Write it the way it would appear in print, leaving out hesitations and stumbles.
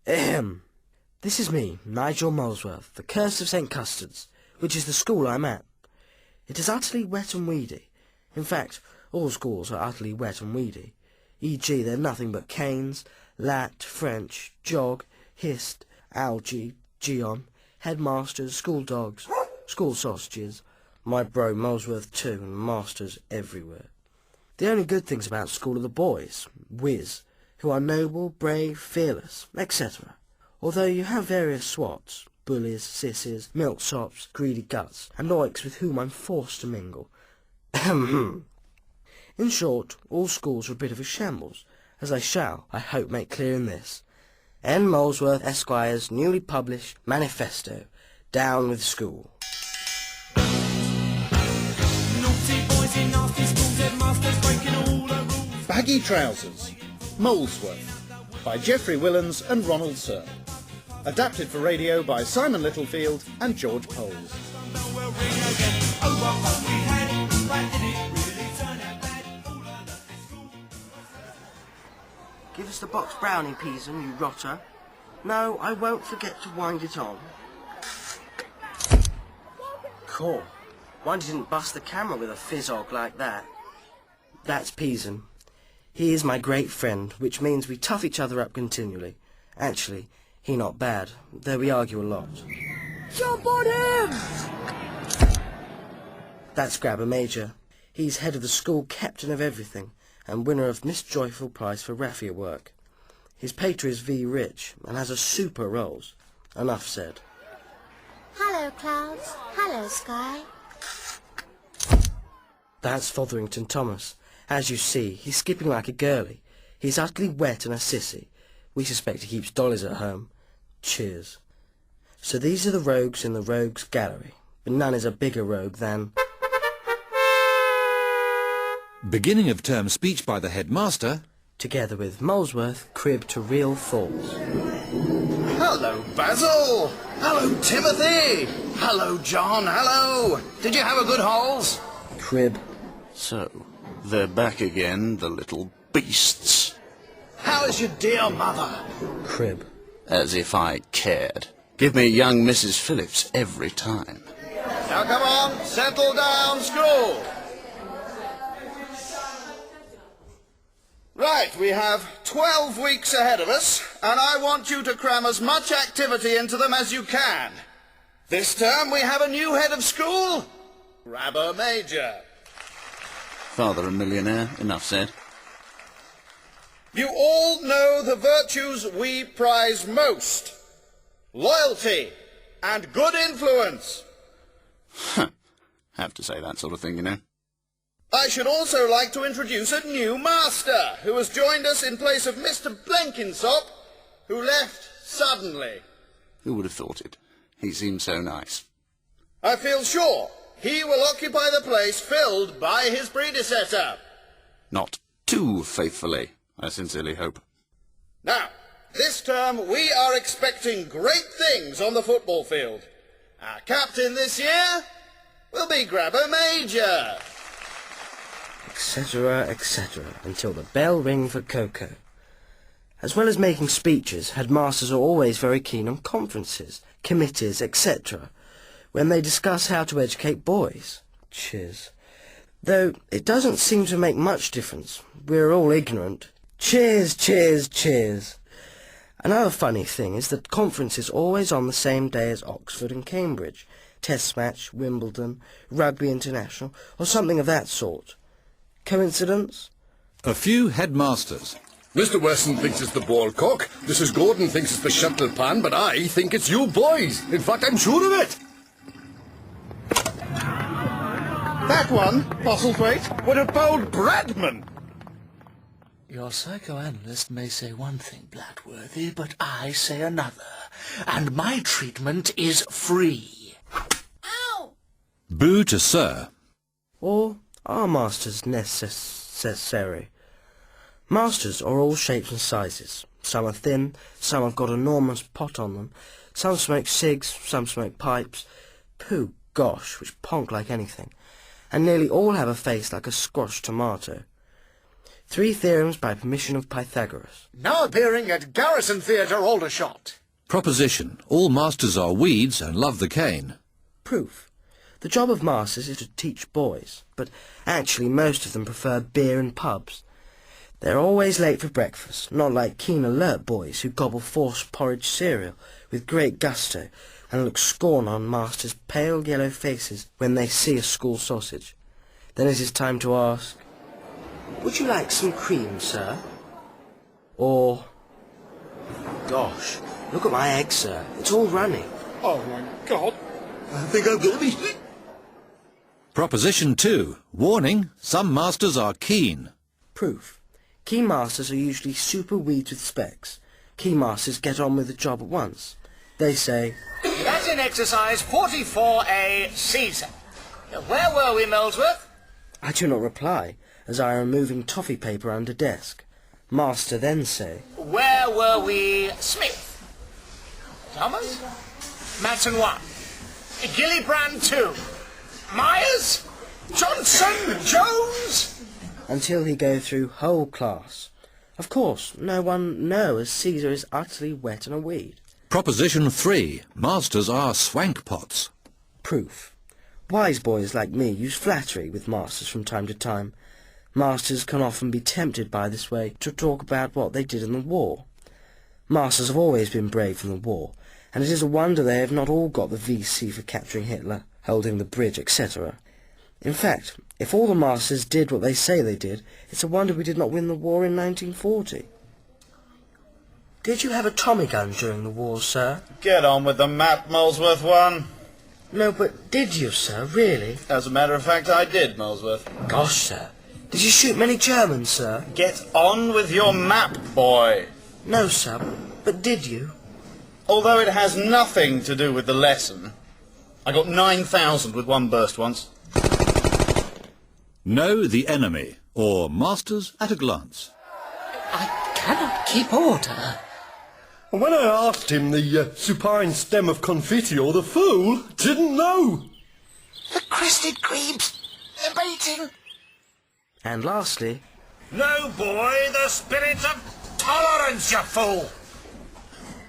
Ahem. This is me, Nigel Molesworth, the Curse of St. Custard's, which is the school I'm at. It is utterly wet and weedy. In fact, all schools are utterly wet and weedy. E.g., they're nothing but canes, lat, French, jog, hist, algae, geon, headmasters, school dogs, school sausages, my bro Molesworth too, and masters everywhere. The only good things about school are the boys, whiz, who are noble, brave, fearless, etc. Although you have various swats, bullies, sissies, milksops, greedy guts, and oiks with whom I'm forced to mingle. In short, all schools are a bit of a shambles, as I shall, I hope, make clear in this. N. Molesworth, Esquire's newly published manifesto, Down with School. Baggy Trousers, Molesworth, by Geoffrey Willans and Ronald Searle. Adapted for radio by Simon Littlefield and George Poles. Give us the box brownie, Peason, you rotter. No, I won't forget to wind it on. Cool. One didn't bust the camera with a fizz-og like that. That's Peason. He is my great friend, which means we tough each other up continually. Actually, he not bad, though we argue a lot. Jump on him! That's Grabber Major. He's head of the school, captain of everything, and winner of Miss Joyful Prize for raffia work. His pater is V. Rich, and has a super rolls. Enough said. Hello, clouds. Hello, sky. That's Fotherington Thomas. As you see, he's skipping like a girlie. He's utterly wet and a sissy. We suspect he keeps dollies at home. Cheers. So these are the rogues in the rogues gallery, but none is a bigger rogue than... Beginning of term speech by the headmaster. Together with Molesworth, crib to real thoughts. Hello, Basil. Hello, Timothy. Hello, John. Hello. Did you have a good hauls? Crib. So, they're back again, the little beasts. How is your dear mother? Crib. As if I cared. Give me young Mrs. Phillips every time. Now come on, settle down, school. Right, we have 12 weeks ahead of us, and I want you to cram as much activity into them as you can. This term we have a new head of school, Grabber Major. Father a millionaire, enough said. You all know the virtues we prize most. Loyalty and good influence. Have to say that sort of thing, you know. I should also like to introduce a new master who has joined us in place of Mr. Blenkinsop, who left suddenly. Who would have thought it? He seems so nice. I feel sure he will occupy the place filled by his predecessor. Not too faithfully, I sincerely hope. Now, this term we are expecting great things on the football field. Our captain this year will be Grabber Major. Etc., etc., until the bell ring for cocoa. As well as making speeches, headmasters are always very keen on conferences, committees, etc., when they discuss how to educate boys. Cheers. Though it doesn't seem to make much difference. We're all ignorant. Cheers, cheers, cheers. Another funny thing is that conference is always on the same day as Oxford and Cambridge, Test match, Wimbledon, Rugby International, or something of that sort. Coincidence? A few headmasters. Mr. Weston thinks it's the ball cock, Mrs. Gordon thinks it's the shuttle pan, but I think it's you boys. In fact, I'm sure of it. That one, Postlethwaite, would have bowled Bradman. Your psychoanalyst may say one thing, Blackworthy, but I say another. And my treatment is free. Ow! Boo to Sir. Or are masters necessary? Masters are all shapes and sizes. Some are thin, some have got enormous pot on them, some smoke cigs, some smoke pipes. Pooh, gosh, which ponk like anything. And nearly all have a face like a squashed tomato. 3 theorems by permission of Pythagoras. Now appearing at Garrison Theatre, Aldershot. Proposition. All masters are weeds and love the cane. Proof. The job of masters is to teach boys, but actually most of them prefer beer and pubs. They're always late for breakfast, not like keen alert boys who gobble forced porridge cereal with great gusto and look scorn on masters' pale yellow faces when they see a school sausage. Then it is time to ask, "Would you like some cream, sir?" Or, "Gosh, look at my egg, sir. It's all runny." Oh, my God. I think I'm going to be sick. Proposition 2. Warning. Some masters are keen. Proof. Keen masters are usually super weeds with specs. Keen masters get on with the job at once. They say, Latin exercise 44A, Caesar. Where were we, Molesworth? I do not reply, as I am removing toffee paper under desk. Master then say, Where were we, Smith? Thomas? Matson 1. Gillibrand 2. Myers? Johnson? Jones? until he go through whole class. Of course, no one know as Caesar is utterly wet and a weed. Proposition 3. Masters are swank pots. Proof. Wise boys like me use flattery with masters from time to time. Masters can often be tempted by this way to talk about what they did in the war. Masters have always been brave in the war, and it is a wonder they have not all got the VC for capturing Hitler, holding the bridge, etc. In fact, if all the masters did what they say they did, it's a wonder we did not win the war in 1940. Did you have a Tommy gun during the war, sir? Get on with the map, Molesworth 1. No, but did you, sir, really? As a matter of fact, I did, Molesworth. Gosh, sir. Did you shoot many Germans, sir? Get on with your map, boy. No, sir, but did you? Although it has nothing to do with the lesson. I got 9,000 with one burst once. Know the enemy, or masters at a glance. I cannot keep order. When I asked him the supine stem of Confiteor, the fool didn't know. The crested grebes, they're baiting. And lastly, No, boy, the spirit of tolerance, you fool.